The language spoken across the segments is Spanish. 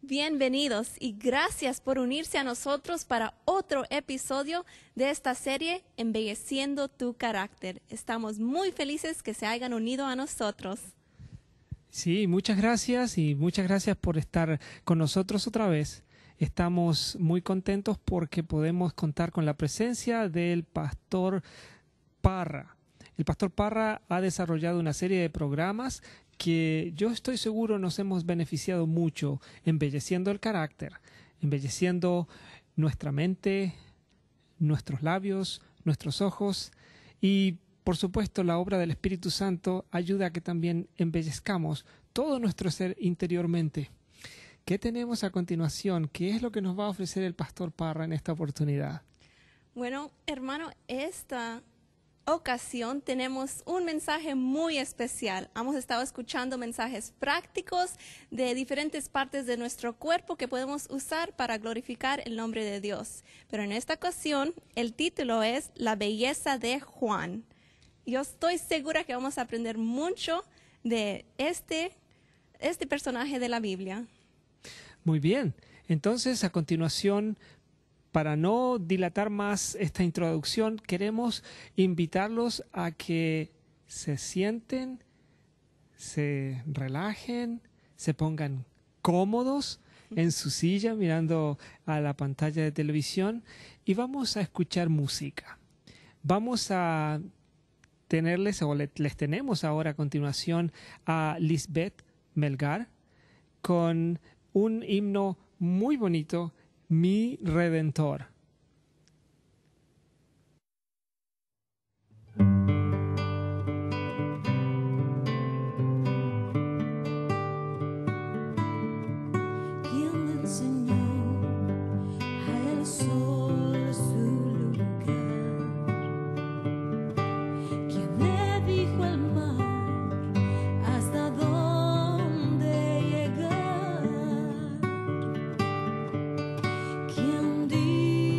bienvenidos y gracias por unirse a nosotros para otro episodio de esta serie Embelleciendo tu Carácter. Estamos muy felices que se hayan unido a nosotros. Sí, muchas gracias y muchas gracias por estar con nosotros otra vez. Estamos muy contentos porque podemos contar con la presencia del Pastor Parra. El Pastor Parra ha desarrollado una serie de programas que yo estoy seguro nos hemos beneficiado mucho, embelleciendo el carácter, embelleciendo nuestra mente, nuestros labios, nuestros ojos y, por supuesto, la obra del Espíritu Santo ayuda a que también embellezcamos todo nuestro ser interiormente. ¿Qué tenemos a continuación? ¿Qué es lo que nos va a ofrecer el Pastor Parra en esta oportunidad? Bueno, hermano, esta ocasión tenemos un mensaje muy especial. Hemos estado escuchando mensajes prácticos de diferentes partes de nuestro cuerpo que podemos usar para glorificar el nombre de Dios. Pero en esta ocasión el título es La belleza de Juan. Yo estoy segura que vamos a aprender mucho de este personaje de la Biblia. Muy bien, entonces a continuación, para no dilatar más esta introducción, queremos invitarlos a que se sienten, se relajen, se pongan cómodos en su silla mirando a la pantalla de televisión y vamos a escuchar música. Vamos a tenerles, o les tenemos ahora a continuación a Lisbeth Melgar con un himno muy bonito, Mi Redentor. ¿Quién le enseñó a el sol su lugar? ¿Quién le dijo al mar hasta dónde llegar? ¿Quién dijo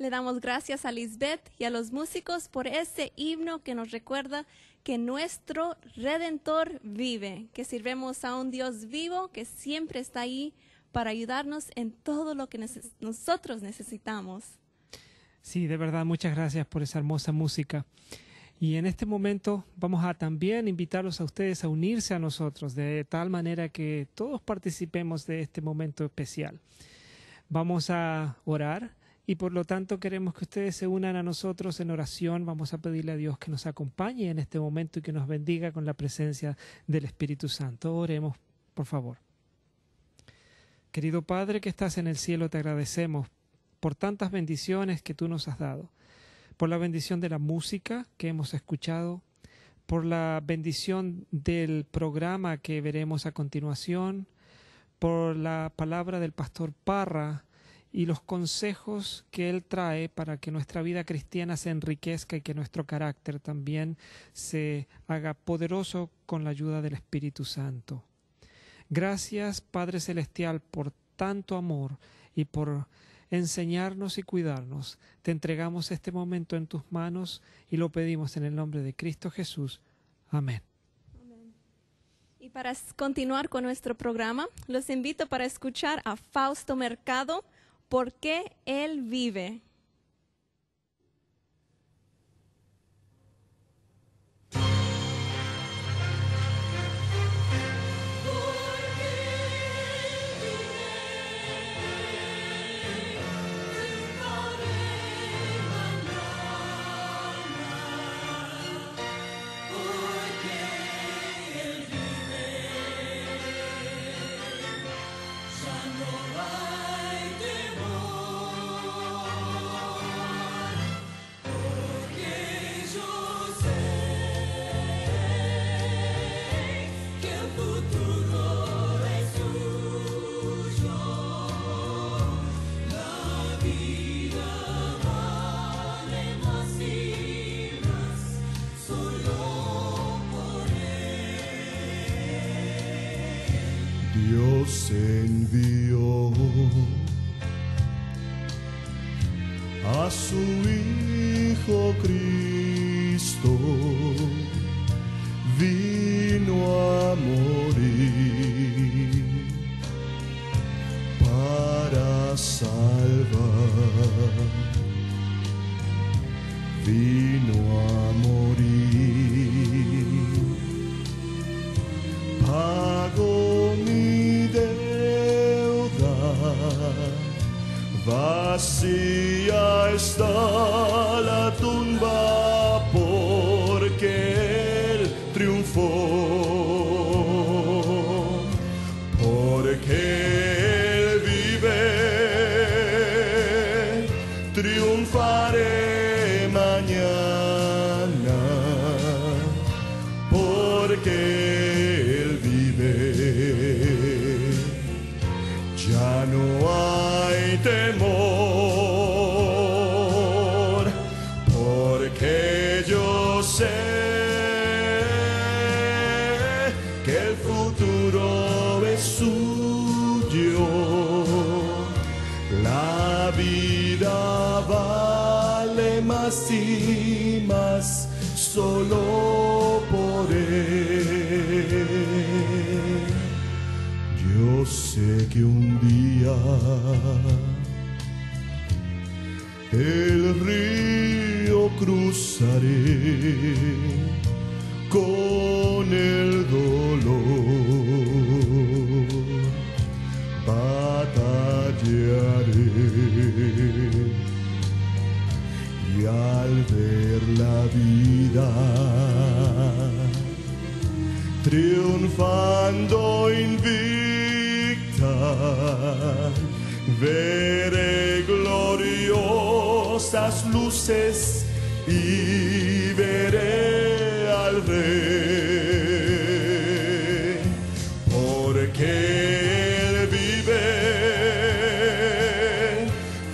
Le damos gracias a Lisbeth y a los músicos por este himno que nos recuerda que nuestro Redentor vive, que sirvemos a un Dios vivo que siempre está ahí para ayudarnos en todo lo que nosotros necesitamos. Sí, de verdad, muchas gracias por esa hermosa música. Y en este momento vamos a también invitarlos a ustedes a unirse a nosotros, de tal manera que todos participemos de este momento especial. Vamos a orar y por lo tanto queremos que ustedes se unan a nosotros en oración. Vamos a pedirle a Dios que nos acompañe en este momento y que nos bendiga con la presencia del Espíritu Santo. Oremos, por favor. Querido Padre que estás en el cielo, te agradecemos por tantas bendiciones que tú nos has dado, por la bendición de la música que hemos escuchado, por la bendición del programa que veremos a continuación, por la palabra del pastor Parra y los consejos que él trae para que nuestra vida cristiana se enriquezca y que nuestro carácter también se haga poderoso con la ayuda del Espíritu Santo. Gracias, Padre Celestial, por tanto amor y por enseñarnos y cuidarnos. Te entregamos este momento en tus manos y lo pedimos en el nombre de Cristo Jesús. Amén. Y para continuar con nuestro programa, los invito para escuchar a Fausto Mercado, porque Él vive. Dios envió a su Hijo Cristo, vino a morir para salvar, vino a morir, pagó mi deuda, vacía está la tumba porque Él triunfó, porque Él vive, triunfaré mañana, porque Él vive, ya no hay temor, porque yo sé que el futuro es suyo, la vida vale más y más solo por Él. Yo sé que un día el río cruzaré con el dolor, batallaré y al ver la vida triunfando invicta, veré gloriosas luces y veré al Rey, porque Él vive,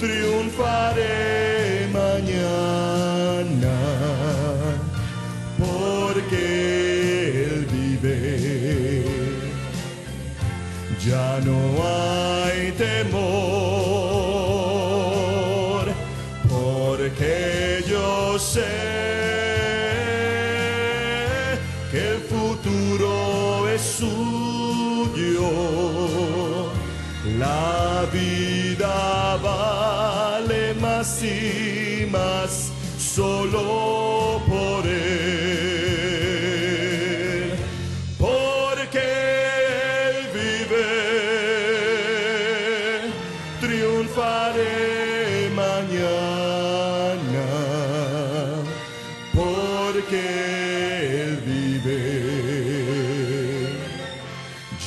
triunfaré mañana, porque Él vive, ya no hay temor, sé que el futuro es suyo. La vida vale más y más solo por Él, porque Él vive, triunfaré mañana, porque Él vive,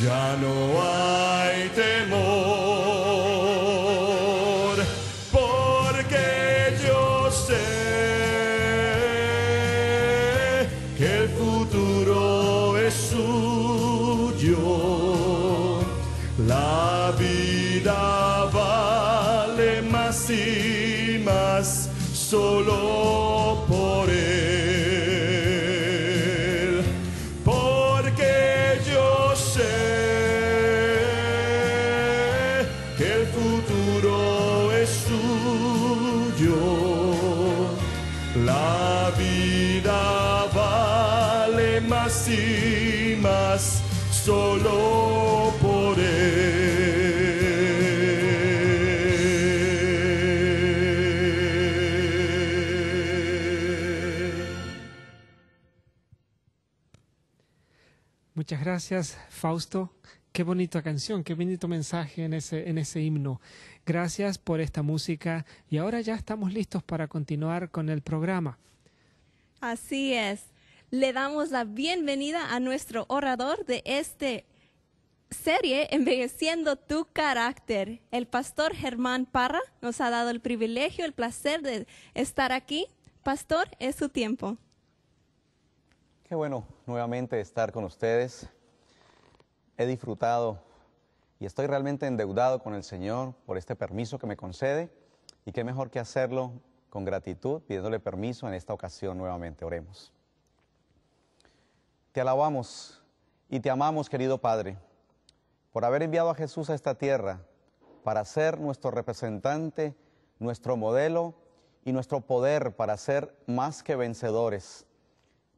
ya no hay temor, porque yo sé que el futuro es suyo. La vida vale más y más solo por Él, porque yo sé que el futuro es suyo. La vida vale más y más solo por Él. Muchas gracias, Fausto. Qué bonita canción, qué bonito mensaje en ese himno. Gracias por esta música y ahora ya estamos listos para continuar con el programa. Así es. Le damos la bienvenida a nuestro orador de esta serie, Embelleciendo tu Carácter. El pastor Germán Parra nos ha dado el privilegio, el placer de estar aquí. Pastor, es su tiempo. Qué bueno nuevamente estar con ustedes. He disfrutado y estoy realmente endeudado con el Señor por este permiso que me concede, y qué mejor que hacerlo con gratitud, pidiéndole permiso en esta ocasión nuevamente. Oremos. Te alabamos y te amamos, querido Padre, por haber enviado a Jesús a esta tierra para ser nuestro representante, nuestro modelo y nuestro poder para ser más que vencedores.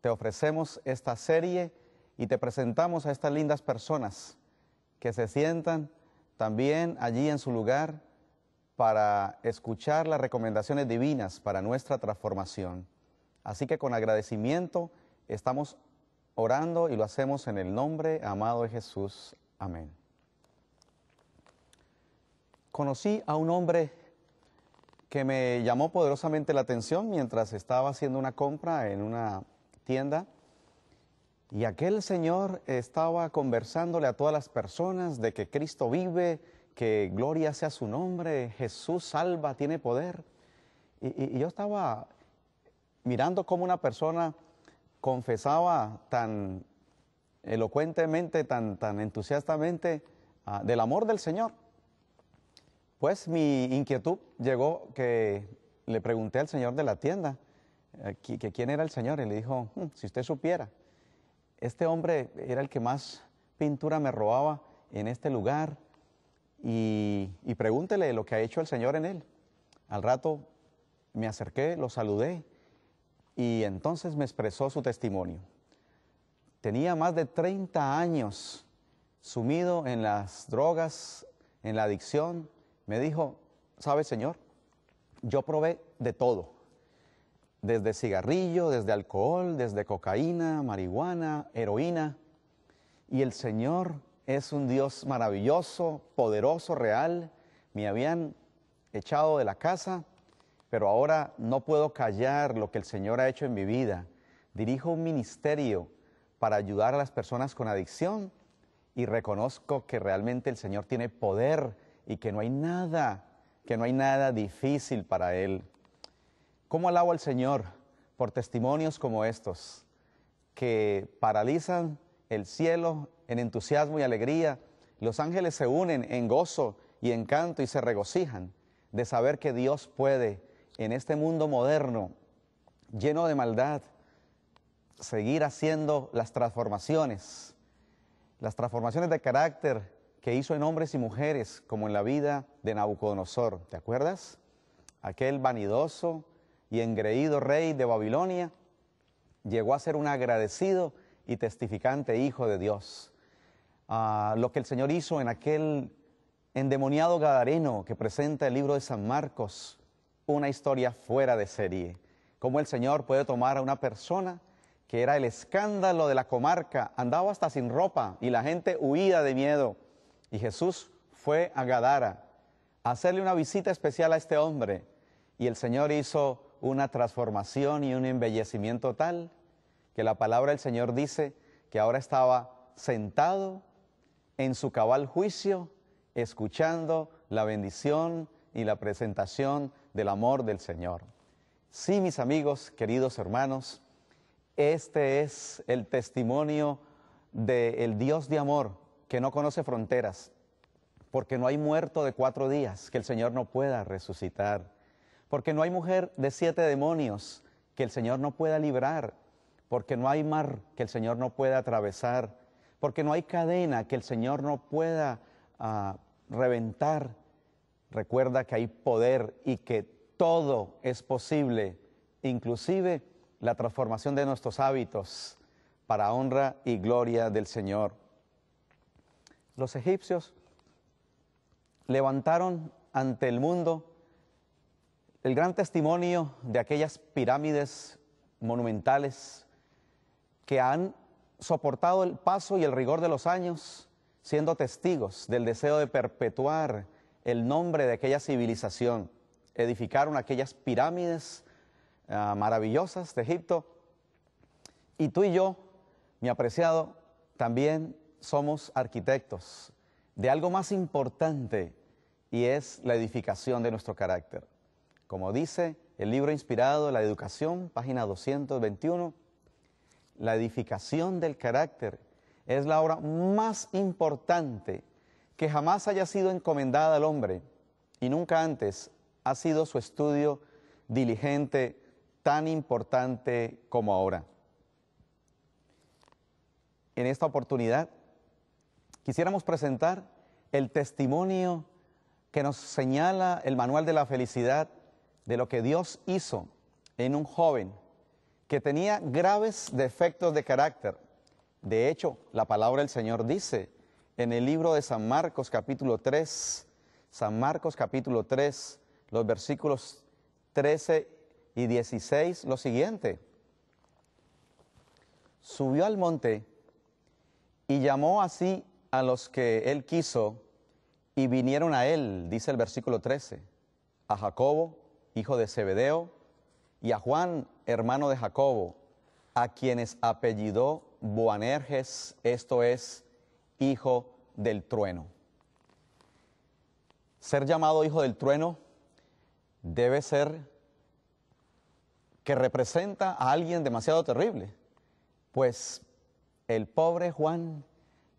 Te ofrecemos esta serie y te presentamos a estas lindas personas que se sientan también allí en su lugar para escuchar las recomendaciones divinas para nuestra transformación. Así que con agradecimiento estamos orando y lo hacemos en el nombre amado de Jesús. Amén. Conocí a un hombre que me llamó poderosamente la atención mientras estaba haciendo una compra en una tienda, y aquel señor estaba conversándole a todas las personas de que Cristo vive, que gloria sea su nombre, Jesús salva, tiene poder. Y yo estaba mirando cómo una persona confesaba tan elocuentemente, tan entusiastamente del amor del Señor. Pues mi inquietud llegó que le pregunté al señor de la tienda que quién era el Señor, y le dijo, si usted supiera, este hombre era el que más pintura me robaba en este lugar, y pregúntele lo que ha hecho el Señor en él. Al rato me acerqué, lo saludé, y entonces me expresó su testimonio. Tenía más de 30 años sumido en las drogas, en la adicción. Me dijo, ¿sabe, Señor? Yo probé de todo. Desde cigarrillo, desde alcohol, desde cocaína, marihuana, heroína. Y el Señor es un Dios maravilloso, poderoso, real. Me habían echado de la casa, pero ahora no puedo callar lo que el Señor ha hecho en mi vida. Dirijo un ministerio para ayudar a las personas con adicción, y reconozco que realmente el Señor tiene poder y que no hay nada difícil para Él. ¿Cómo alabo al Señor por testimonios como estos, que paralizan el cielo en entusiasmo y alegría? Los ángeles se unen en gozo y en canto y se regocijan de saber que Dios puede, en este mundo moderno, lleno de maldad, seguir haciendo las transformaciones de carácter que hizo en hombres y mujeres, como en la vida de Nabucodonosor. ¿Te acuerdas? Aquel vanidoso y engreído rey de Babilonia, llegó a ser un agradecido y testificante hijo de Dios. Lo que el Señor hizo en aquel endemoniado gadareno que presenta el libro de San Marcos, una historia fuera de serie. Cómo el Señor puede tomar a una persona que era el escándalo de la comarca, andaba hasta sin ropa y la gente huía de miedo. Y Jesús fue a Gadara a hacerle una visita especial a este hombre. Y el Señor hizo una transformación y un embellecimiento tal que la palabra del Señor dice que ahora estaba sentado en su cabal juicio, escuchando la bendición y la presentación del amor del Señor. Sí, mis amigos, queridos hermanos, este es el testimonio del Dios de amor que no conoce fronteras, porque no hay muerto de 4 días que el Señor no pueda resucitar, porque no hay mujer de 7 demonios que el Señor no pueda librar, porque no hay mar que el Señor no pueda atravesar, porque no hay cadena que el Señor no pueda reventar. Recuerda que hay poder y que todo es posible, inclusive la transformación de nuestros hábitos para honra y gloria del Señor. Los egipcios levantaron ante el mundo el gran testimonio de aquellas pirámides monumentales que han soportado el paso y el rigor de los años, siendo testigos del deseo de perpetuar el nombre de aquella civilización. Edificaron aquellas pirámides maravillosas de Egipto. Y tú y yo, mi apreciado, también somos arquitectos de algo más importante, y es la edificación de nuestro carácter. Como dice el libro inspirado de la educación, página 221, la edificación del carácter es la obra más importante que jamás haya sido encomendada al hombre, y nunca antes ha sido su estudio diligente tan importante como ahora. En esta oportunidad quisiéramos presentar el testimonio que nos señala el manual de la felicidad de lo que Dios hizo en un joven que tenía graves defectos de carácter. De hecho, la palabra del Señor dice en el libro de San Marcos capítulo 3, San Marcos capítulo 3, los versículos 13 y 16, lo siguiente: subió al monte y llamó así a los que él quiso, y vinieron a él, dice el versículo 13, a Jacobo, hijo de Zebedeo, y a Juan, hermano de Jacobo, a quienes apellidó Boanerges, esto es, hijo del trueno. Ser llamado hijo del trueno debe ser que representa a alguien demasiado terrible, pues el pobre Juan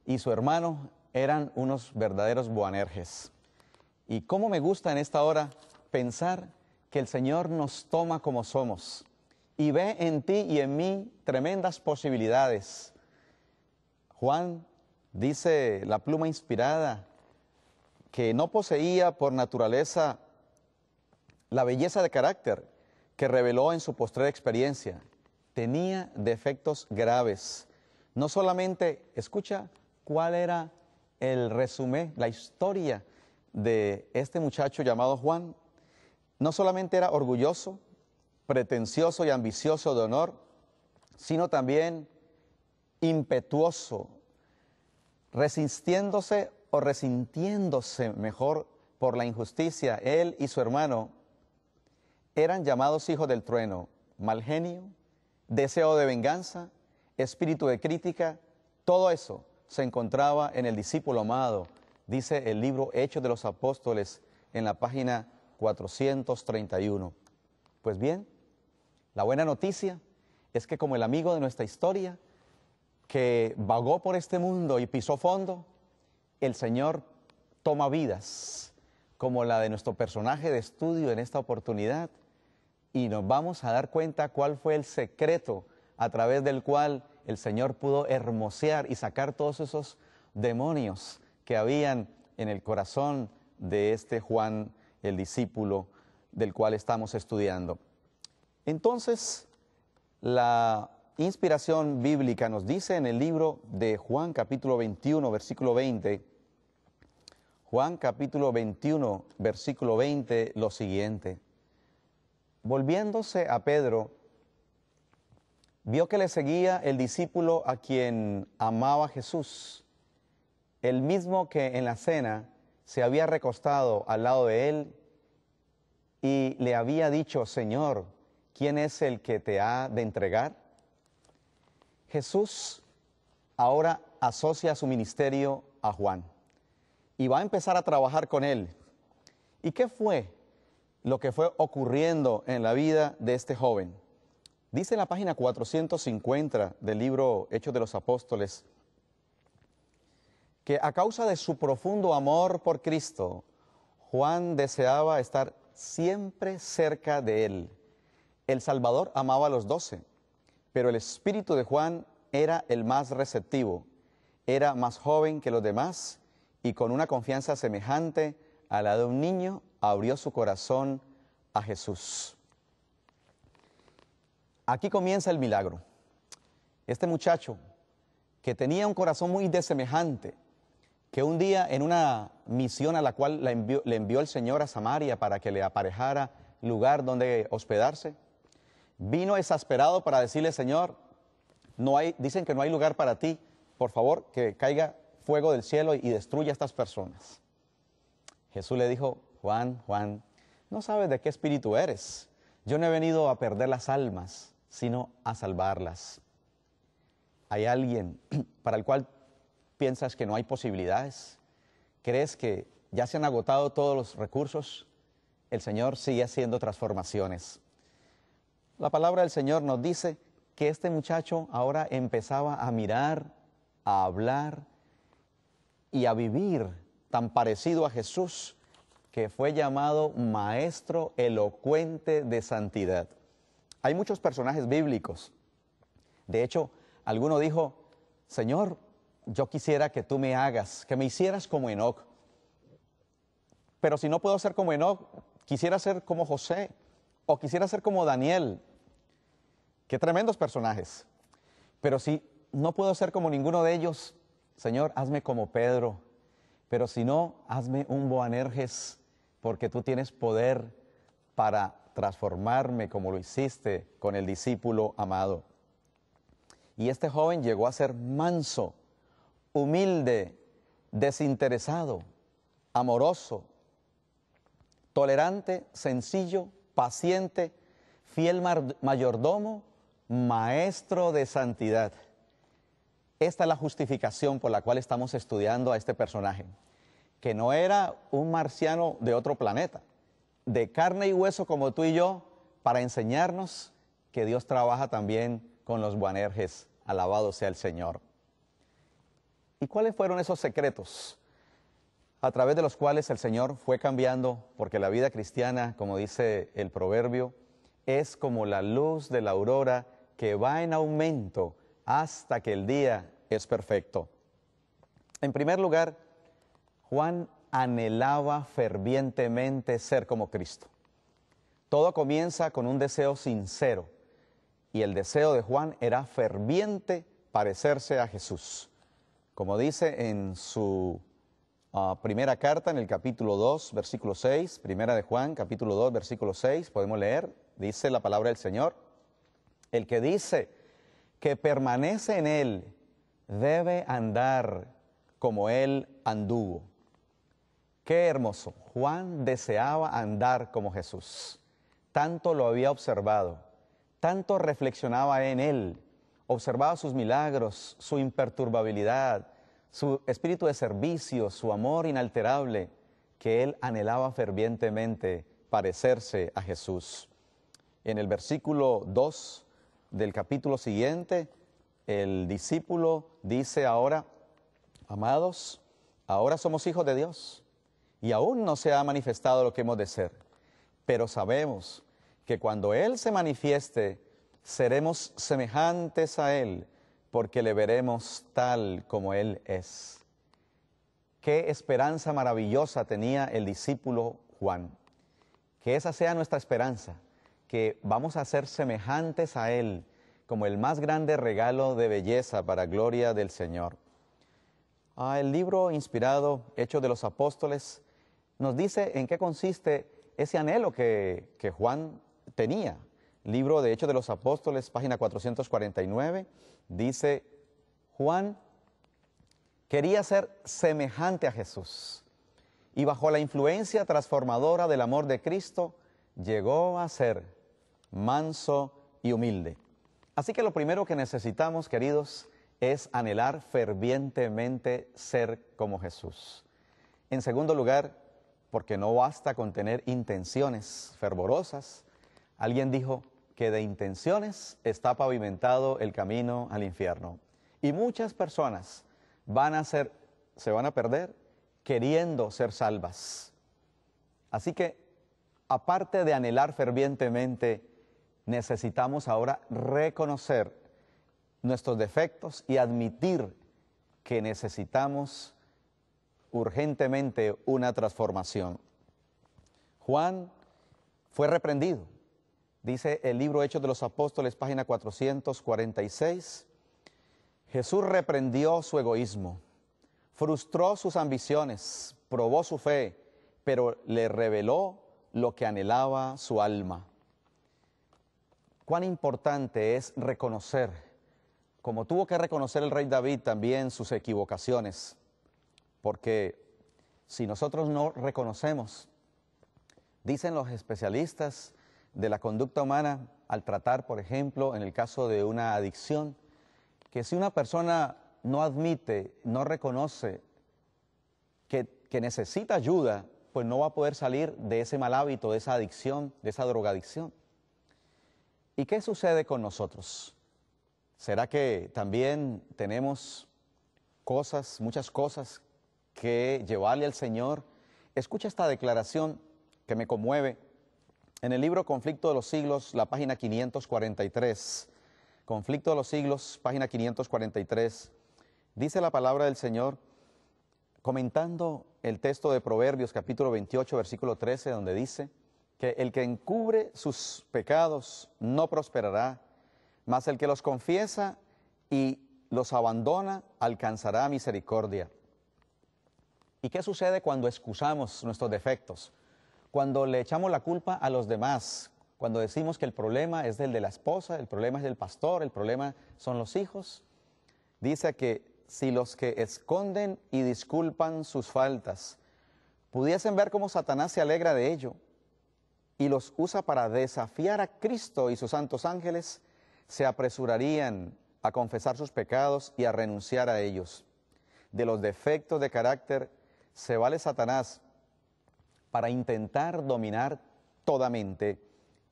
y su hermano eran unos verdaderos Boanerges. Y cómo me gusta en esta hora pensar que el Señor nos toma como somos y ve en ti y en mí tremendas posibilidades. Juan, dice la pluma inspirada, que no poseía por naturaleza la belleza de carácter que reveló en su postrera experiencia. Tenía defectos graves. No solamente, escucha cuál era el resumen, la historia de este muchacho llamado Juan. No solamente era orgulloso, pretencioso y ambicioso de honor, sino también impetuoso, resistiéndose o resintiéndose mejor por la injusticia. Él y su hermano eran llamados hijos del trueno, mal genio, deseo de venganza, espíritu de crítica. Todo eso se encontraba en el discípulo amado, dice el libro Hechos de los Apóstoles en la página 431. Pues bien, la buena noticia es que como el amigo de nuestra historia, que vagó por este mundo y pisó fondo, el Señor toma vidas, como la de nuestro personaje de estudio en esta oportunidad, y nos vamos a dar cuenta cuál fue el secreto a través del cual el Señor pudo hermosear y sacar todos esos demonios que habían en el corazón de este Juan, el discípulo del cual estamos estudiando. Entonces, la inspiración bíblica nos dice en el libro de Juan capítulo 21, versículo 20, Juan capítulo 21, versículo 20, lo siguiente. Volviéndose a Pedro, vio que le seguía el discípulo a quien amaba Jesús, el mismo que en la cena se había recostado al lado de él y le había dicho, Señor, ¿quién es el que te ha de entregar? Jesús ahora asocia su ministerio a Juan y va a empezar a trabajar con él. ¿Y qué fue lo que fue ocurriendo en la vida de este joven? Dice en la página 450 del libro Hechos de los Apóstoles que a causa de su profundo amor por Cristo, Juan deseaba estar siempre cerca de él. El Salvador amaba a los 12, pero el espíritu de Juan era el más receptivo, era más joven que los demás y con una confianza semejante a la de un niño abrió su corazón a Jesús. Aquí comienza el milagro. Este muchacho que tenía un corazón muy desemejante, que un día en una misión a la cual le envió el Señor a Samaria para que le aparejara lugar donde hospedarse, vino exasperado para decirle, Señor, dicen que no hay lugar para ti, por favor, que caiga fuego del cielo y destruya a estas personas. Jesús le dijo, Juan, no sabes de qué espíritu eres. Yo no he venido a perder las almas, sino a salvarlas. ¿Hay alguien para el cual piensas que no hay posibilidades? ¿Crees que ya se han agotado todos los recursos? El Señor sigue haciendo transformaciones. La palabra del Señor nos dice que este muchacho ahora empezaba a mirar, a hablar y a vivir tan parecido a Jesús, que fue llamado maestro elocuente de santidad. Hay muchos personajes bíblicos. De hecho, alguno dijo, Señor, yo quisiera que tú me hagas, que me hicieras como Enoc. Pero si no puedo ser como Enoc, quisiera ser como José, o quisiera ser como Daniel. Qué tremendos personajes. Pero si no puedo ser como ninguno de ellos, Señor, hazme como Pedro. Pero si no, hazme un Boanerges, porque tú tienes poder para transformarme como lo hiciste con el discípulo amado. Y este joven llegó a ser manso, humilde, desinteresado, amoroso, tolerante, sencillo, paciente, fiel mayordomo, maestro de santidad. Esta es la justificación por la cual estamos estudiando a este personaje, que no era un marciano de otro planeta, de carne y hueso como tú y yo, para enseñarnos que Dios trabaja también con los Boanerges. Alabado sea el Señor. ¿Y cuáles fueron esos secretos a través de los cuales el Señor fue cambiando? Porque la vida cristiana, como dice el proverbio, es como la luz de la aurora que va en aumento hasta que el día es perfecto. En primer lugar, Juan anhelaba fervientemente ser como Cristo. Todo comienza con un deseo sincero, y el deseo de Juan era ferviente parecerse a Jesús. Como dice en su primera carta, en el capítulo 2, versículo 6, primera de Juan, capítulo 2, versículo 6, podemos leer, dice la palabra del Señor, el que dice que permanece en Él debe andar como Él anduvo. Qué hermoso. Juan deseaba andar como Jesús. Tanto lo había observado, tanto reflexionaba en Él, observaba sus milagros, su imperturbabilidad, su espíritu de servicio, su amor inalterable, que él anhelaba fervientemente parecerse a Jesús. En el versículo 2 del capítulo siguiente, el discípulo dice ahora, amados, ahora somos hijos de Dios y aún no se ha manifestado lo que hemos de ser, pero sabemos que cuando Él se manifieste, seremos semejantes a Él, porque le veremos tal como Él es. Qué esperanza maravillosa tenía el discípulo Juan. Que esa sea nuestra esperanza, que vamos a ser semejantes a Él como el más grande regalo de belleza para gloria del Señor. El libro inspirado, Hechos de los Apóstoles, nos dice en qué consiste ese anhelo que Juan tenía. Libro de Hechos de los Apóstoles, página 449, dice: Juan quería ser semejante a Jesús y bajo la influencia transformadora del amor de Cristo llegó a ser manso y humilde. Así que lo primero que necesitamos, queridos, es anhelar fervientemente ser como Jesús. En segundo lugar, porque no basta con tener intenciones fervorosas. Alguien dijo que de intenciones está pavimentado el camino al infierno. Y muchas personas se van a perder queriendo ser salvas. Así que, aparte de anhelar fervientemente, necesitamos ahora reconocer nuestros defectos y admitir que necesitamos urgentemente una transformación. Juan fue reprendido. Dice el libro Hechos de los Apóstoles, página 446, Jesús reprendió su egoísmo, frustró sus ambiciones, probó su fe, pero le reveló lo que anhelaba su alma. Cuán importante es reconocer, como tuvo que reconocer el rey David también, sus equivocaciones, porque si nosotros no reconocemos, dicen los especialistas de la conducta humana, al tratar, por ejemplo, en el caso de una adicción, que si una persona no admite, no reconoce que necesita ayuda, pues no va a poder salir de ese mal hábito, de esa adicción, de esa drogadicción. ¿Y qué sucede con nosotros? ¿Será que también tenemos muchas cosas que llevarle al Señor? Escucha esta declaración que me conmueve. En el libro Conflicto de los Siglos, la página 543, Conflicto de los Siglos, página 543, dice la palabra del Señor, comentando el texto de Proverbios, capítulo 28, versículo 13, donde dice que el que encubre sus pecados no prosperará, mas el que los confiesa y los abandona alcanzará misericordia. ¿Y qué sucede cuando excusamos nuestros defectos? Cuando le echamos la culpa a los demás, cuando decimos que el problema es del de la esposa, el problema es del pastor, el problema son los hijos. Dice que si los que esconden y disculpan sus faltas pudiesen ver cómo Satanás se alegra de ello y los usa para desafiar a Cristo y sus santos ángeles, se apresurarían a confesar sus pecados y a renunciar a ellos. De los defectos de carácter se vale Satanás para intentar dominar toda mente,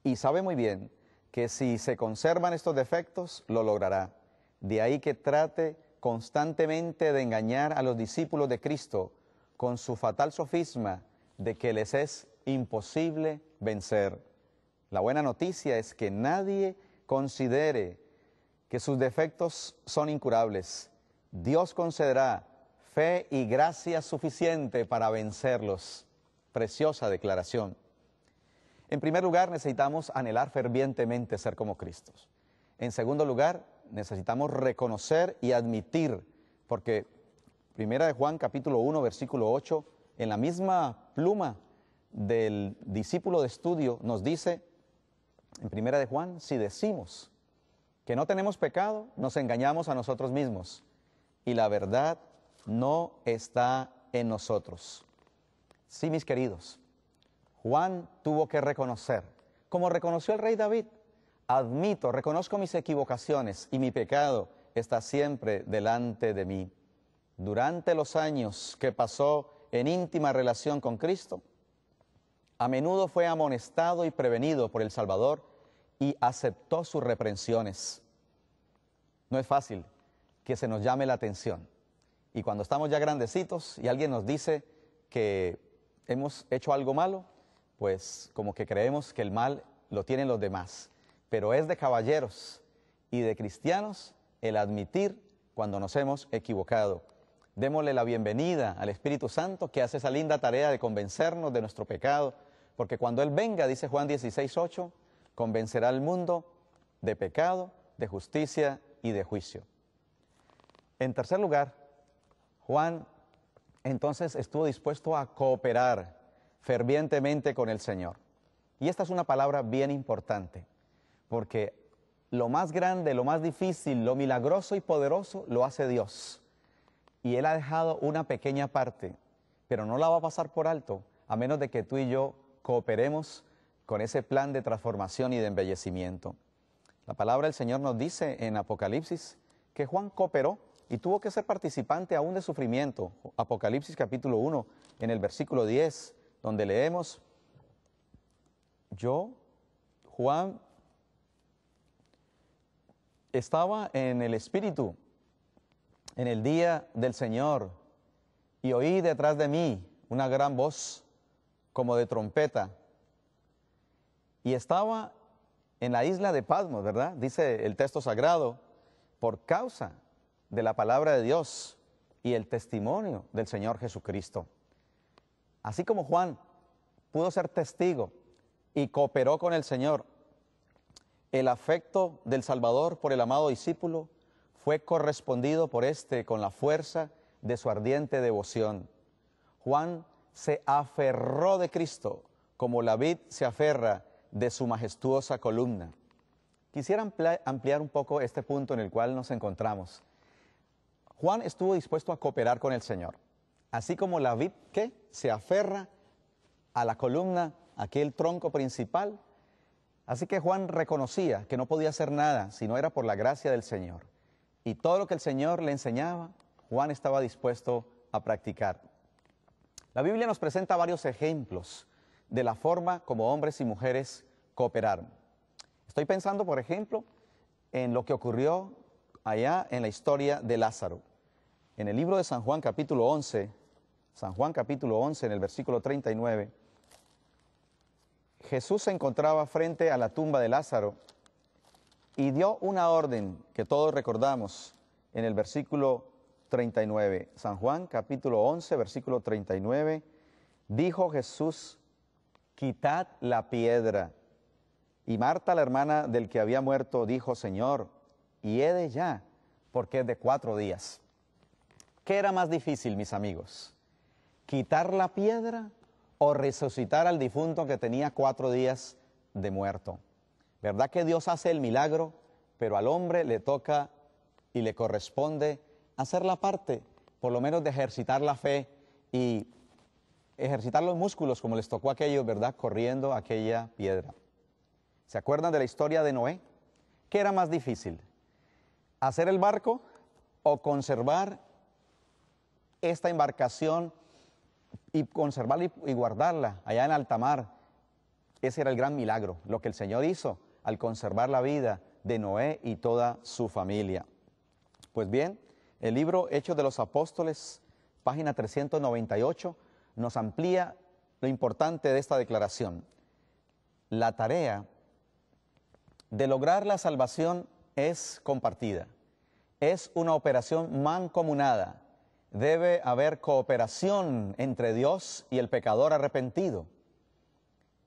y sabe muy bien que si se conservan estos defectos, lo logrará. De ahí que trate constantemente de engañar a los discípulos de Cristo con su fatal sofisma de que les es imposible vencer. La buena noticia es que nadie considere que sus defectos son incurables. Dios concederá fe y gracia suficiente para vencerlos. Preciosa declaración. En primer lugar, necesitamos anhelar fervientemente ser como Cristo. En segundo lugar, necesitamos reconocer y admitir, porque Primera de Juan, capítulo 1, versículo 8, en la misma pluma del discípulo de estudio nos dice, en Primera de Juan, si decimos que no tenemos pecado, nos engañamos a nosotros mismos y la verdad no está en nosotros. Sí, mis queridos, Juan tuvo que reconocer, como reconoció el rey David, reconozco mis equivocaciones y mi pecado está siempre delante de mí. Durante los años que pasó en íntima relación con Cristo, a menudo fue amonestado y prevenido por el Salvador y aceptó sus reprensiones. No es fácil que se nos llame la atención. Y cuando estamos ya grandecitos y alguien nos dice que hemos hecho algo malo, pues como que creemos que el mal lo tienen los demás. Pero es de caballeros y de cristianos el admitir cuando nos hemos equivocado. Démosle la bienvenida al Espíritu Santo que hace esa linda tarea de convencernos de nuestro pecado, porque cuando Él venga, dice Juan 16:8, convencerá al mundo de pecado, de justicia y de juicio. En tercer lugar, Juan entonces estuvo dispuesto a cooperar fervientemente con el Señor. Y esta es una palabra bien importante, porque lo más grande, lo más difícil, lo milagroso y poderoso lo hace Dios. Y Él ha dejado una pequeña parte, pero no la va a pasar por alto, a menos de que tú y yo cooperemos con ese plan de transformación y de embellecimiento. La palabra del Señor nos dice en Apocalipsis que Juan cooperó y tuvo que ser participante aún de sufrimiento. Apocalipsis capítulo 1, en el versículo 10, donde leemos: yo, Juan, estaba en el Espíritu en el día del Señor y oí detrás de mí una gran voz como de trompeta. Y estaba en la isla de Patmos, ¿verdad? Dice el texto sagrado, por causa de la palabra de Dios y el testimonio del Señor Jesucristo. Así como Juan pudo ser testigo y cooperó con el Señor, el afecto del Salvador por el amado discípulo fue correspondido por éste con la fuerza de su ardiente devoción. Juan se aferró de Cristo como la vid se aferra de su majestuosa columna. Quisiera ampliar un poco este punto en el cual nos encontramos. Juan estuvo dispuesto a cooperar con el Señor, así como la vid que se aferra a la columna, aquel tronco principal. Así que Juan reconocía que no podía hacer nada si no era por la gracia del Señor. Y todo lo que el Señor le enseñaba, Juan estaba dispuesto a practicar. La Biblia nos presenta varios ejemplos de la forma como hombres y mujeres cooperaron. Estoy pensando, por ejemplo, en lo que ocurrió allá en la historia de Lázaro. En el libro de San Juan capítulo 11, en el versículo 39, Jesús se encontraba frente a la tumba de Lázaro y dio una orden que todos recordamos en el versículo 39. San Juan capítulo 11, versículo 39, dijo Jesús: quitad la piedra. Y Marta, la hermana del que había muerto, dijo: Señor, hiede ya, porque es de 4 días. ¿Qué era más difícil, mis amigos? ¿Quitar la piedra o resucitar al difunto que tenía 4 días de muerto? ¿Verdad que Dios hace el milagro, pero al hombre le toca y le corresponde hacer la parte, por lo menos de ejercitar la fe y ejercitar los músculos, como les tocó a aquellos, ¿verdad?, corriendo aquella piedra. ¿Se acuerdan de la historia de Noé? ¿Qué era más difícil? ¿Hacer el barco o conservar esta embarcación y conservarla y guardarla allá en alta mar? Ese era el gran milagro, lo que el Señor hizo al conservar la vida de Noé y toda su familia. Pues bien, el libro Hechos de los Apóstoles, página 398, nos amplía lo importante de esta declaración. La tarea de lograr la salvación es compartida, es una operación mancomunada. Debe haber cooperación entre Dios y el pecador arrepentido.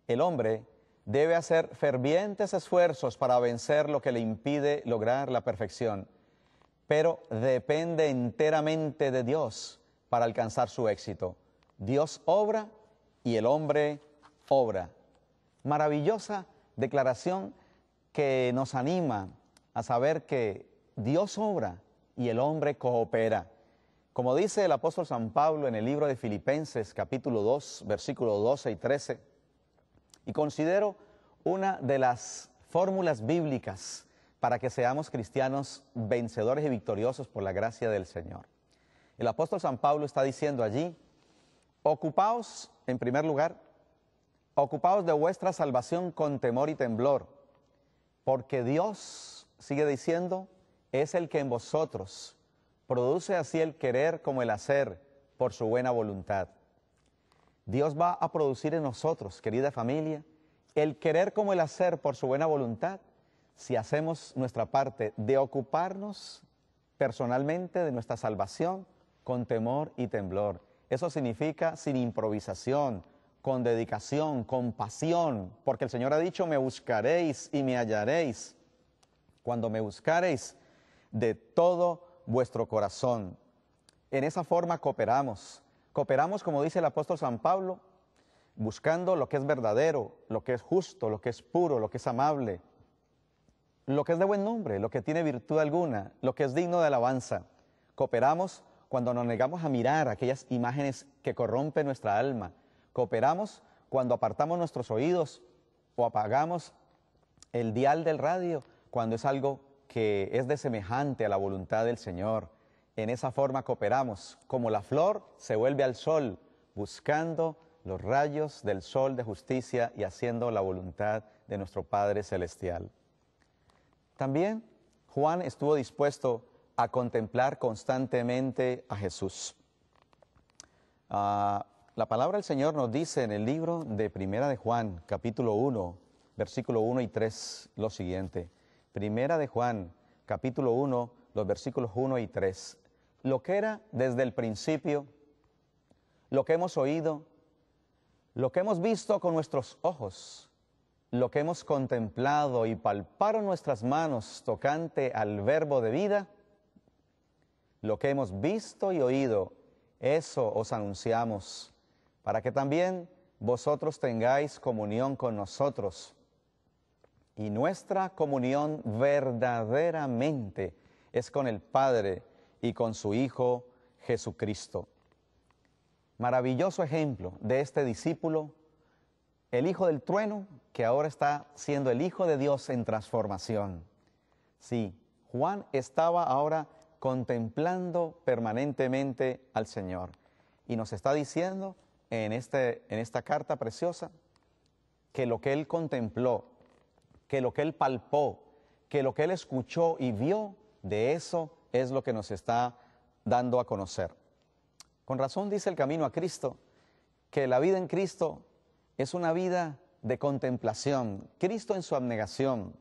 El hombre debe hacer fervientes esfuerzos para vencer lo que le impide lograr la perfección, pero depende enteramente de Dios para alcanzar su éxito. Dios obra y el hombre obra. Maravillosa declaración que nos anima a saber que Dios obra y el hombre coopera. Como dice el apóstol San Pablo en el libro de Filipenses, capítulo 2, versículos 12 y 13, y considero una de las fórmulas bíblicas para que seamos cristianos vencedores y victoriosos por la gracia del Señor. El apóstol San Pablo está diciendo allí: ocupaos, en primer lugar, ocupaos de vuestra salvación con temor y temblor, porque Dios, sigue diciendo, es el que en vosotros produce así el querer como el hacer por su buena voluntad. Dios va a producir en nosotros, querida familia, el querer como el hacer por su buena voluntad, si hacemos nuestra parte de ocuparnos personalmente de nuestra salvación con temor y temblor. Eso significa sin improvisación, con dedicación, con pasión, porque el Señor ha dicho, me buscaréis y me hallaréis, cuando me buscaréis de todo vuestro corazón. En esa forma cooperamos. Cooperamos, como dice el apóstol San Pablo, buscando lo que es verdadero, lo que es justo, lo que es puro, lo que es amable, lo que es de buen nombre, lo que tiene virtud alguna, lo que es digno de alabanza. Cooperamos cuando nos negamos a mirar aquellas imágenes que corrompen nuestra alma. Cooperamos cuando apartamos nuestros oídos o apagamos el dial del radio cuando es algo que es desemejante a la voluntad del Señor. En esa forma cooperamos, como la flor se vuelve al sol, buscando los rayos del sol de justicia y haciendo la voluntad de nuestro Padre Celestial. También Juan estuvo dispuesto a contemplar constantemente a Jesús. La palabra del Señor nos dice en el libro de Primera de Juan, capítulo 1, versículo 1 y 3, lo siguiente. Primera de Juan, capítulo 1, los versículos 1 y 3. Lo que era desde el principio, lo que hemos oído, lo que hemos visto con nuestros ojos, lo que hemos contemplado y palparon nuestras manos tocante al verbo de vida, lo que hemos visto y oído, eso os anunciamos, para que también vosotros tengáis comunión con nosotros. Y nuestra comunión verdaderamente es con el Padre y con su Hijo Jesucristo. Maravilloso ejemplo de este discípulo, el hijo del trueno, que ahora está siendo el Hijo de Dios en transformación. Sí, Juan estaba ahora contemplando permanentemente al Señor. Y nos está diciendo en esta carta preciosa que lo que él contempló, que lo que él palpó, que lo que él escuchó y vio, de eso es lo que nos está dando a conocer. Con razón dice el Camino a Cristo, que la vida en Cristo es una vida de contemplación. Cristo en su abnegación,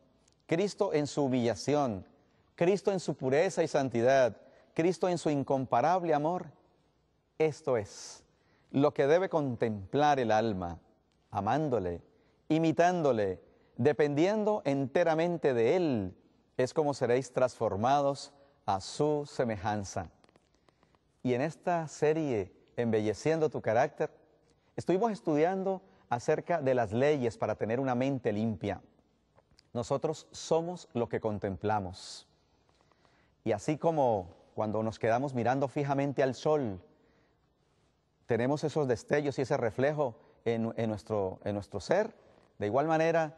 Cristo en su humillación, Cristo en su pureza y santidad, Cristo en su incomparable amor. Esto es lo que debe contemplar el alma, amándole, imitándole, dependiendo enteramente de Él, es como seréis transformados a su semejanza. Y en esta serie, Embelleciendo tu carácter, estuvimos estudiando acerca de las leyes para tener una mente limpia. Nosotros somos lo que contemplamos. Y así como cuando nos quedamos mirando fijamente al sol, tenemos esos destellos y ese reflejo en nuestro ser, de igual manera,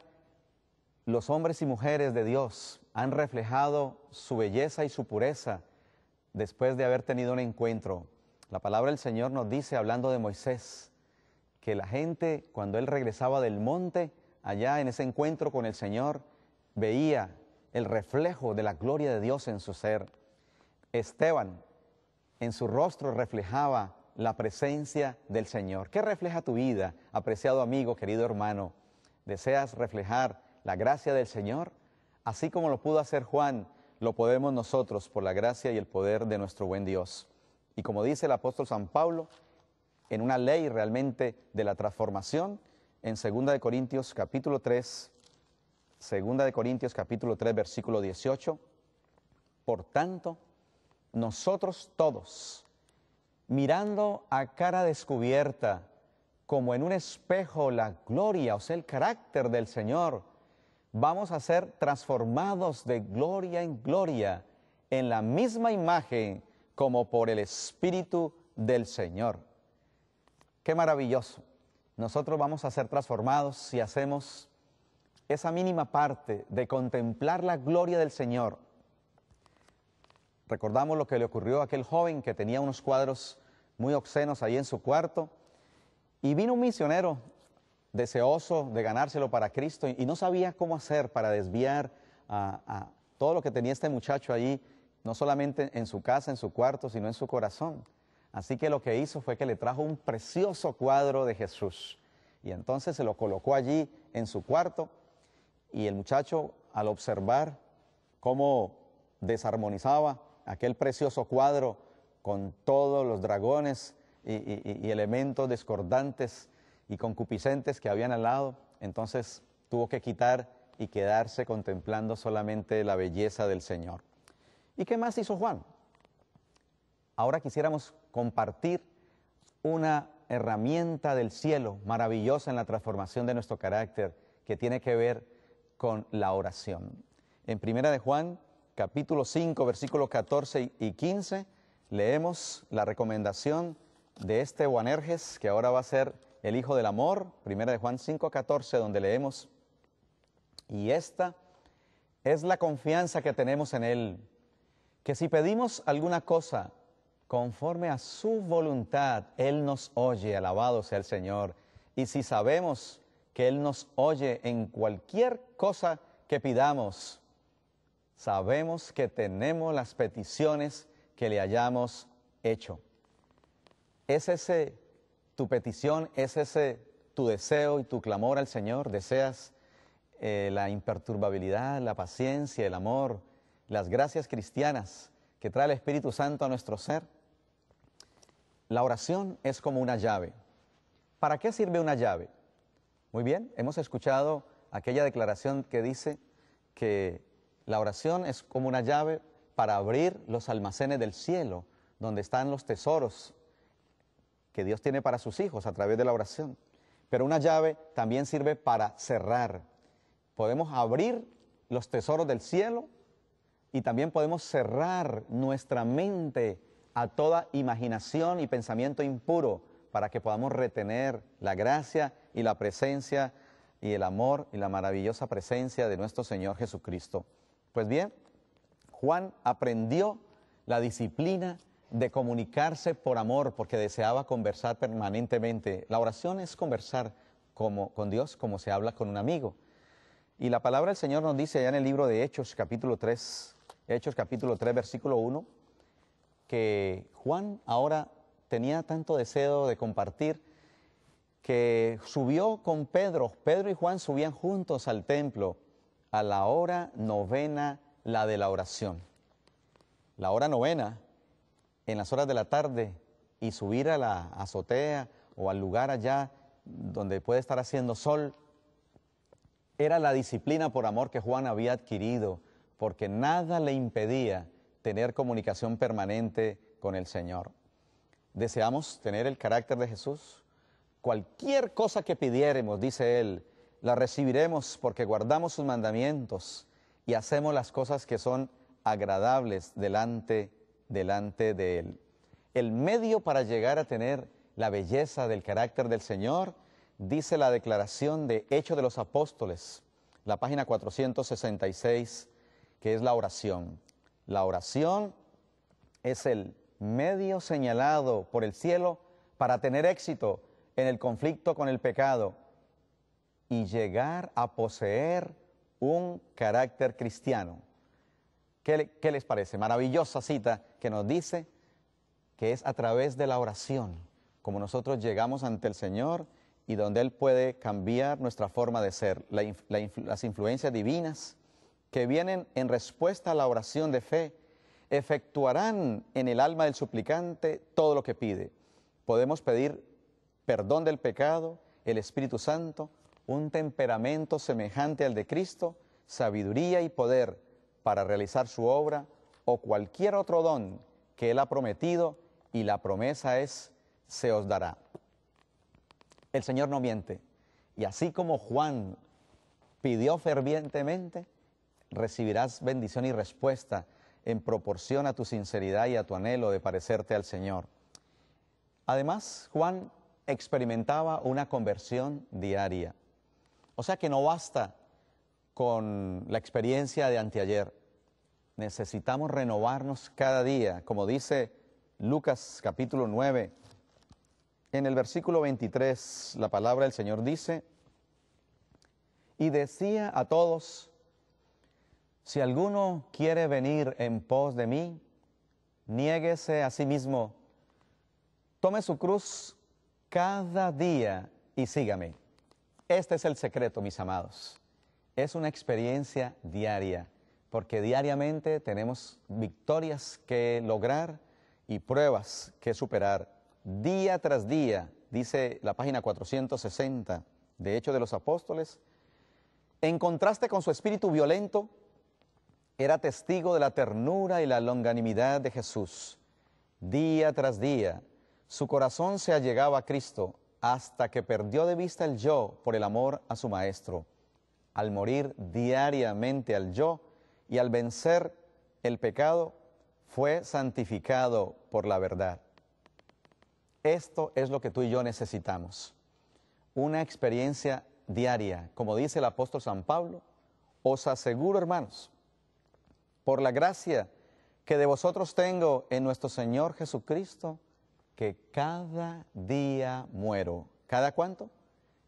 los hombres y mujeres de Dios han reflejado su belleza y su pureza después de haber tenido un encuentro. La palabra del Señor nos dice, hablando de Moisés, que la gente, cuando él regresaba del monte, allá en ese encuentro con el Señor, veía el reflejo de la gloria de Dios en su ser. Esteban, en su rostro reflejaba la presencia del Señor. ¿Qué refleja tu vida, apreciado amigo, querido hermano? ¿Deseas reflejar la gracia del Señor? Así como lo pudo hacer Juan, lo podemos nosotros por la gracia y el poder de nuestro buen Dios. Y como dice el apóstol San Pablo, en una ley realmente de la transformación, en 2 de Corintios capítulo 3, 2 de Corintios capítulo 3, versículo 18, por tanto, nosotros todos, mirando a cara descubierta, como en un espejo la gloria, o sea, el carácter del Señor, vamos a ser transformados de gloria en gloria, en la misma imagen como por el Espíritu del Señor. ¡Qué maravilloso! Nosotros vamos a ser transformados si hacemos esa mínima parte de contemplar la gloria del Señor. Recordamos lo que le ocurrió a aquel joven que tenía unos cuadros muy obscenos ahí en su cuarto, y vino un misionero deseoso de ganárselo para Cristo y no sabía cómo hacer para desviar a todo lo que tenía este muchacho allí, no solamente en su casa, en su cuarto, sino en su corazón. Así que lo que hizo fue que le trajo un precioso cuadro de Jesús y entonces se lo colocó allí en su cuarto, y el muchacho, al observar cómo desarmonizaba aquel precioso cuadro con todos los dragones y elementos discordantes y concupiscentes que habían al lado, entonces tuvo que quitar y quedarse contemplando solamente la belleza del Señor. ¿Y qué más hizo Juan? Ahora quisiéramos compartir una herramienta del cielo maravillosa en la transformación de nuestro carácter que tiene que ver con la oración. En 1 de Juan, capítulo 5, versículos 14 y 15, leemos la recomendación de este Boanerges, que ahora va a ser el hijo del amor, 1 de Juan 5, 14, donde leemos: y esta es la confianza que tenemos en Él, que si pedimos alguna cosa conforme a su voluntad, Él nos oye, alabado sea el Señor. Y si sabemos que Él nos oye en cualquier cosa que pidamos, sabemos que tenemos las peticiones que le hayamos hecho. ¿Es ese tu petición? ¿Es ese tu deseo y tu clamor al Señor? ¿Deseas la imperturbabilidad, la paciencia, el amor, las gracias cristianas que trae el Espíritu Santo a nuestro ser? La oración es como una llave. ¿Para qué sirve una llave? Muy bien, hemos escuchado aquella declaración que dice que la oración es como una llave para abrir los almacenes del cielo, donde están los tesoros que Dios tiene para sus hijos a través de la oración. Pero una llave también sirve para cerrar. Podemos abrir los tesoros del cielo y también podemos cerrar nuestra mente a toda imaginación y pensamiento impuro para que podamos retener la gracia y la presencia y el amor y la maravillosa presencia de nuestro Señor Jesucristo. Pues bien, Juan aprendió la disciplina de comunicarse por amor porque deseaba conversar permanentemente. La oración es conversar con Dios como se habla con un amigo. Y la palabra del Señor nos dice allá en el libro de Hechos capítulo 3, versículo 1, que Juan ahora tenía tanto deseo de compartir que subió con Pedro. Pedro y Juan subían juntos al templo a la hora novena, la de la oración. La hora novena, en las horas de la tarde, y subir a la azotea o al lugar allá donde puede estar haciendo sol, era la disciplina por amor que Juan había adquirido, porque nada le impedía tener comunicación permanente con el Señor. ¿Deseamos tener el carácter de Jesús? Cualquier cosa que pidiéremos, dice Él, la recibiremos porque guardamos sus mandamientos y hacemos las cosas que son agradables delante de Él. El medio para llegar a tener la belleza del carácter del Señor, dice la declaración de Hechos de los Apóstoles, la página 466, que es la oración. La oración es el medio señalado por el cielo para tener éxito en el conflicto con el pecado y llegar a poseer un carácter cristiano. ¿Qué les parece? Maravillosa cita que nos dice que es a través de la oración como nosotros llegamos ante el Señor y donde Él puede cambiar nuestra forma de ser. Las influencias divinas que vienen en respuesta a la oración de fe efectuarán en el alma del suplicante todo lo que pide. Podemos pedir perdón del pecado, el Espíritu Santo, un temperamento semejante al de Cristo, sabiduría y poder para realizar su obra o cualquier otro don que Él ha prometido, y la promesa es: se os dará. El Señor no miente, y así como Juan pidió fervientemente, recibirás bendición y respuesta en proporción a tu sinceridad y a tu anhelo de parecerte al Señor. Además, Juan experimentaba una conversión diaria. O sea que no basta con la experiencia de anteayer. Necesitamos renovarnos cada día, como dice Lucas capítulo 9. En el versículo 23, la palabra del Señor dice: y decía a todos: si alguno quiere venir en pos de mí, niéguese a sí mismo, tome su cruz cada día y sígame. Este es el secreto, mis amados. Es una experiencia diaria, porque diariamente tenemos victorias que lograr y pruebas que superar. Día tras día dice la página 460 de Hechos de los Apóstoles, en contraste con su espíritu violento, era testigo de la ternura y la longanimidad de Jesús. Día tras día, su corazón se allegaba a Cristo hasta que perdió de vista el yo por el amor a su Maestro. Al morir diariamente al yo y al vencer el pecado, fue santificado por la verdad. Esto es lo que tú y yo necesitamos. Una experiencia diaria, como dice el apóstol San Pablo, os aseguro, hermanos, por la gracia que de vosotros tengo en nuestro Señor Jesucristo, que cada día muero. ¿Cada cuánto?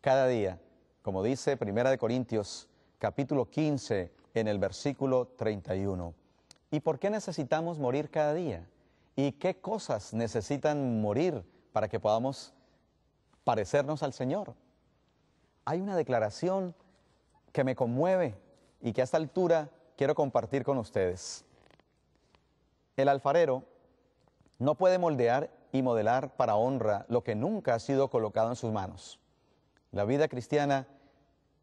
Cada día. Como dice 1 Corintios capítulo 15 en el versículo 31. ¿Y por qué necesitamos morir cada día? ¿Y qué cosas necesitan morir para que podamos parecernos al Señor? Hay una declaración que me conmueve y que a esta altura quiero compartir con ustedes. El alfarero no puede moldear y modelar para honra lo que nunca ha sido colocado en sus manos. La vida cristiana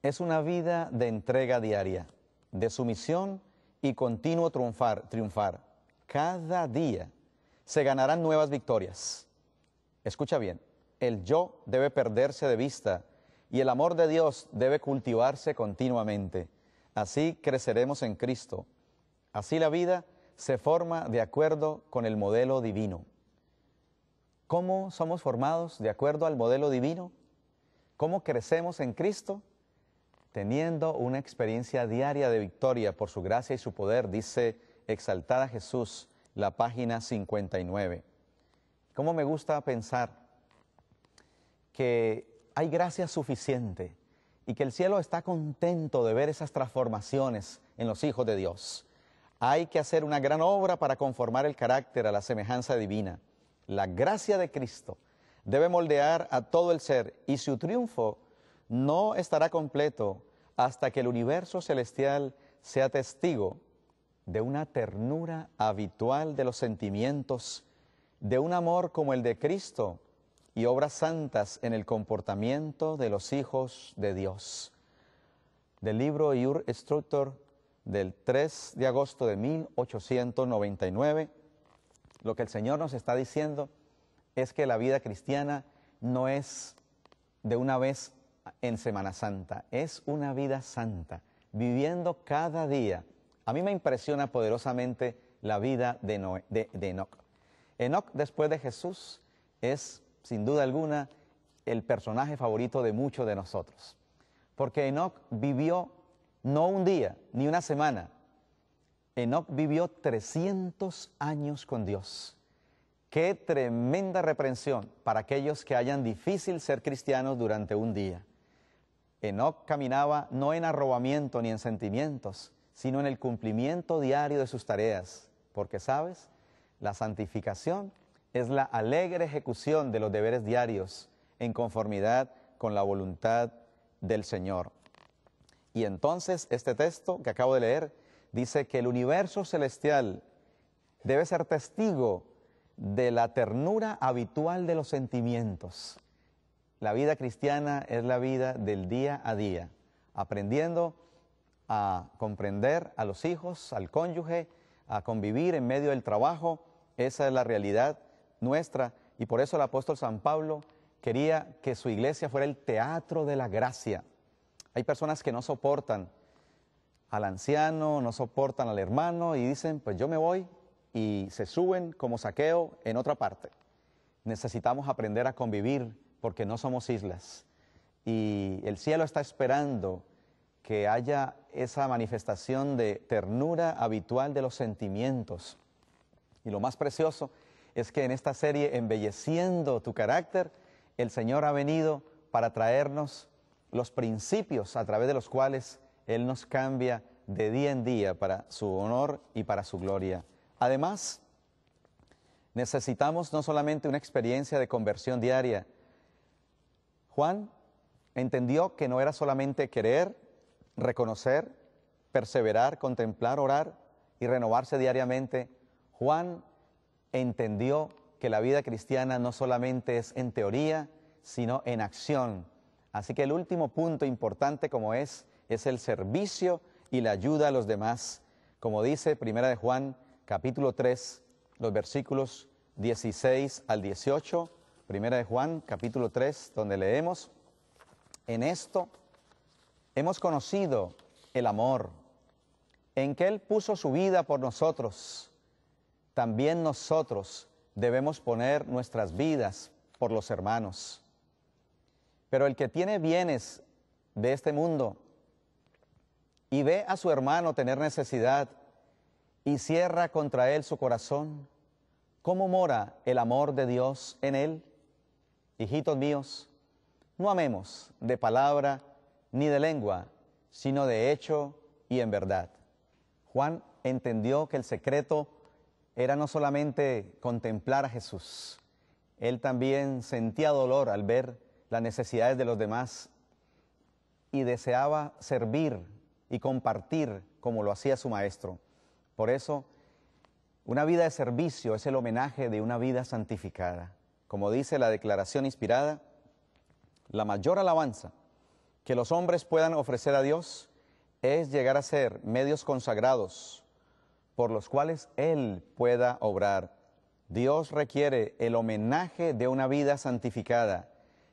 es una vida de entrega diaria, de sumisión y continuo triunfar. Cada día se ganarán nuevas victorias. Escucha bien, el yo debe perderse de vista y el amor de Dios debe cultivarse continuamente. Así creceremos en Cristo. Así la vida se forma de acuerdo con el modelo divino. ¿Cómo somos formados de acuerdo al modelo divino? ¿Cómo crecemos en Cristo? Teniendo una experiencia diaria de victoria por su gracia y su poder, dice Exaltar a Jesús, la página 59. ¿Cómo me gusta pensar que hay gracia suficiente y que el cielo está contento de ver esas transformaciones en los hijos de Dios? Hay que hacer una gran obra para conformar el carácter a la semejanza divina. La gracia de Cristo debe moldear a todo el ser y su triunfo no estará completo hasta que el universo celestial sea testigo de una ternura habitual de los sentimientos, de un amor como el de Cristo y obras santas en el comportamiento de los hijos de Dios. Del libro Iur Instructor del 3 de agosto de 1899, lo que el Señor nos está diciendo es que la vida cristiana no es de una vez en Semana Santa, es una vida santa, viviendo cada día. A mí me impresiona poderosamente la vida de Enoc. Enoc, después de Jesús, es, sin duda alguna, el personaje favorito de muchos de nosotros. Porque Enoc vivió no un día, ni una semana. Enoc vivió 300 años con Dios. Qué tremenda reprensión para aquellos que hayan difícil ser cristianos durante un día. Enoc caminaba no en arrobamiento ni en sentimientos, sino en el cumplimiento diario de sus tareas. Porque, ¿sabes? La santificación es la alegre ejecución de los deberes diarios en conformidad con la voluntad del Señor. Y entonces este texto que acabo de leer dice que el universo celestial debe ser testigo de la ternura habitual de los sentimientos. La vida cristiana es la vida del día a día, aprendiendo a comprender a los hijos, al cónyuge, a convivir en medio del trabajo. Esa es la realidad nuestra y por eso el apóstol San Pablo quería que su iglesia fuera el teatro de la gracia. Hay personas que no soportan al anciano, no soportan al hermano y dicen, pues yo me voy, y se suben como Zaqueo en otra parte. Necesitamos aprender a convivir porque no somos islas. Y el cielo está esperando que haya esa manifestación de ternura habitual de los sentimientos. Y lo más precioso es que en esta serie, Embelleciendo tu carácter, el Señor ha venido para traernos los principios a través de los cuales Él nos cambia de día en día para su honor y para su gloria. Además, necesitamos no solamente una experiencia de conversión diaria. Juan entendió que no era solamente querer, reconocer, perseverar, contemplar, orar y renovarse diariamente. Juan entendió que la vida cristiana no solamente es en teoría, sino en acción. Así que el último punto importante como es el servicio y la ayuda a los demás. Como dice 1 de Juan, capítulo 3, los versículos 16 al 18, 1 de Juan, capítulo 3, donde leemos: en esto hemos conocido el amor, en que Él puso su vida por nosotros. También nosotros debemos poner nuestras vidas por los hermanos. Pero el que tiene bienes de este mundo y ve a su hermano tener necesidad y cierra contra él su corazón, ¿cómo mora el amor de Dios en él? Hijitos míos, no amemos de palabra ni de lengua, sino de hecho y en verdad. Juan entendió que el secreto era no solamente contemplar a Jesús, él también sentía dolor al ver las necesidades de los demás y deseaba servir y compartir como lo hacía su maestro. Por eso, una vida de servicio es el homenaje de una vida santificada. Como dice la declaración inspirada, la mayor alabanza que los hombres puedan ofrecer a Dios es llegar a ser medios consagrados por los cuales Él pueda obrar. Dios requiere el homenaje de una vida santificada,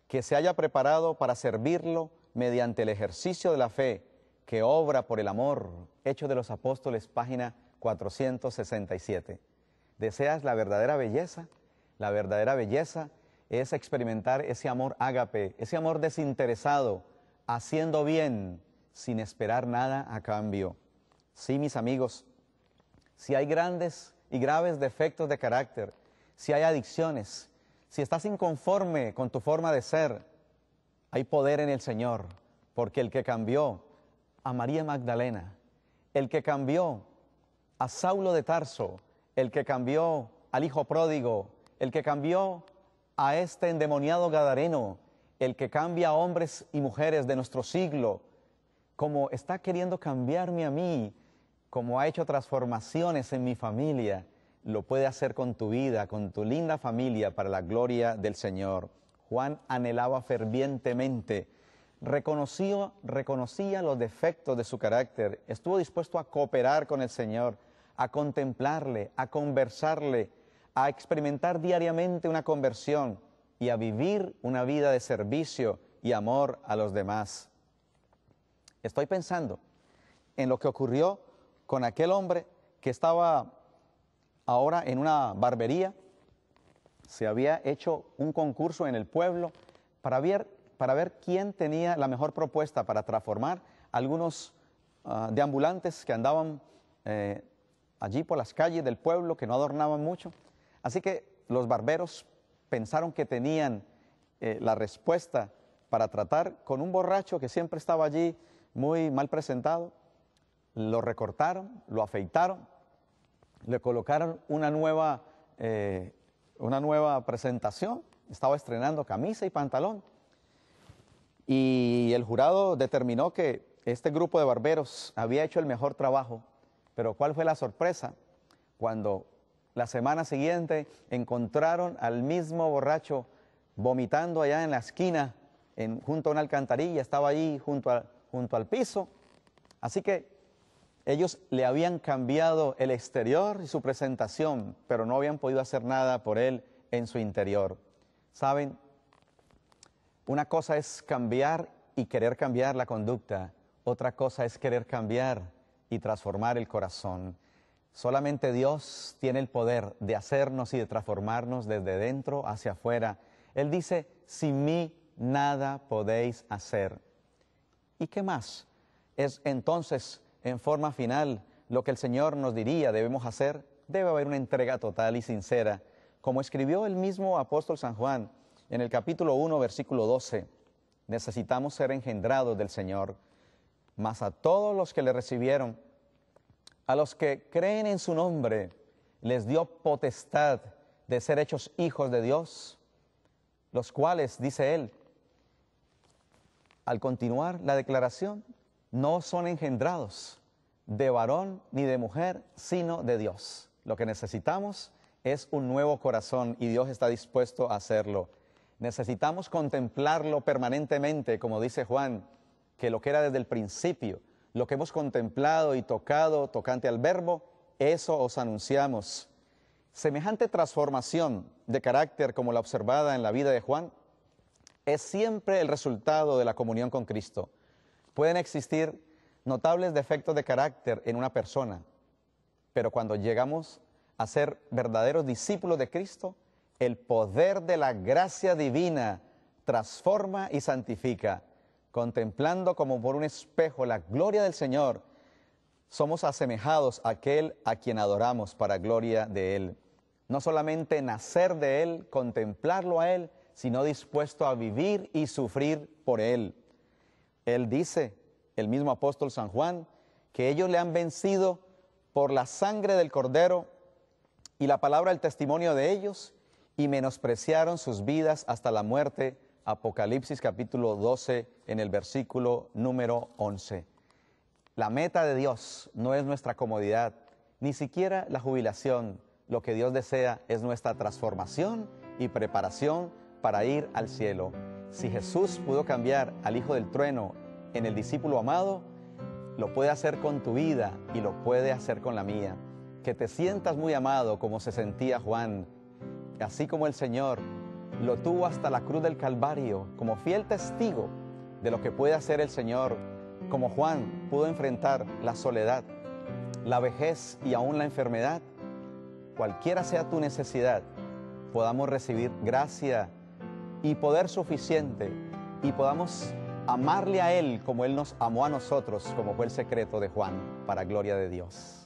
que se haya preparado para servirlo mediante el ejercicio de la fe, que obra por el amor. Hechos de los Apóstoles, página 467. ¿Deseas la verdadera belleza? La verdadera belleza es experimentar ese amor ágape, ese amor desinteresado, haciendo bien, sin esperar nada a cambio. Sí, mis amigos, si hay grandes y graves defectos de carácter, si hay adicciones, si estás inconforme con tu forma de ser, hay poder en el Señor, porque el que cambió a María Magdalena, el que cambió a Saulo de Tarso, el que cambió al hijo pródigo, el que cambió a este endemoniado gadareno, el que cambia a hombres y mujeres de nuestro siglo, como está queriendo cambiarme a mí, como ha hecho transformaciones en mi familia, lo puede hacer con tu vida, con tu linda familia, para la gloria del Señor. Juan anhelaba fervientemente, reconocía los defectos de su carácter, estuvo dispuesto a cooperar con el Señor, a contemplarle, a conversarle, a experimentar diariamente una conversión y a vivir una vida de servicio y amor a los demás. Estoy pensando en lo que ocurrió con aquel hombre que estaba ahora en una barbería. Se había hecho un concurso en el pueblo para ver quién tenía la mejor propuesta para transformar algunos deambulantes que andaban allí por las calles del pueblo, que no adornaban mucho. Así que los barberos pensaron que tenían la respuesta para tratar con un borracho que siempre estaba allí muy mal presentado. Lo recortaron, lo afeitaron, le colocaron una nueva presentación. Estaba estrenando camisa y pantalón. Y el jurado determinó que este grupo de barberos había hecho el mejor trabajo. Pero ¿cuál fue la sorpresa? Cuando la semana siguiente encontraron al mismo borracho vomitando allá en la esquina, junto a una alcantarilla, estaba allí junto al piso. Así que ellos le habían cambiado el exterior y su presentación, pero no habían podido hacer nada por él en su interior. ¿Saben? Una cosa es cambiar y querer cambiar la conducta, otra cosa es querer cambiar y transformar el corazón. Solamente Dios tiene el poder de hacernos y de transformarnos desde dentro hacia afuera. Él dice, sin mí nada podéis hacer. ¿Y qué más? Es entonces, en forma final, lo que el Señor nos diría debemos hacer. Debe haber una entrega total y sincera. Como escribió el mismo apóstol San Juan en el capítulo 1, versículo 12, necesitamos ser engendrados del Señor. Mas a todos los que le recibieron, a los que creen en su nombre, les dio potestad de ser hechos hijos de Dios, los cuales, dice él, al continuar la declaración, no son engendrados de varón ni de mujer, sino de Dios. Lo que necesitamos es un nuevo corazón y Dios está dispuesto a hacerlo. Necesitamos contemplarlo permanentemente, como dice Juan, que lo que era desde el principio, lo que hemos contemplado y tocado, tocante al verbo, eso os anunciamos. Semejante transformación de carácter como la observada en la vida de Juan es siempre el resultado de la comunión con Cristo. Pueden existir notables defectos de carácter en una persona, pero cuando llegamos a ser verdaderos discípulos de Cristo, el poder de la gracia divina transforma y santifica. Contemplando como por un espejo la gloria del Señor, somos asemejados a aquel a quien adoramos para gloria de Él. No solamente nacer de Él, contemplarlo a Él, sino dispuesto a vivir y sufrir por Él. Él dice, el mismo apóstol San Juan, que ellos le han vencido por la sangre del Cordero y la palabra del testimonio de ellos, y menospreciaron sus vidas hasta la muerte. Apocalipsis capítulo 12 en el versículo número 11. La meta de Dios no es nuestra comodidad, ni siquiera la jubilación. Lo que Dios desea es nuestra transformación y preparación para ir al cielo. Si Jesús pudo cambiar al Hijo del Trueno en el discípulo amado, lo puede hacer con tu vida y lo puede hacer con la mía. Que te sientas muy amado como se sentía Juan, así como el Señor lo tuvo hasta la cruz del Calvario como fiel testigo de lo que puede hacer el Señor, como Juan pudo enfrentar la soledad, la vejez y aún la enfermedad. Cualquiera sea tu necesidad, podamos recibir gracia y poder suficiente y podamos amarle a Él como Él nos amó a nosotros, como fue el secreto de Juan, para gloria de Dios.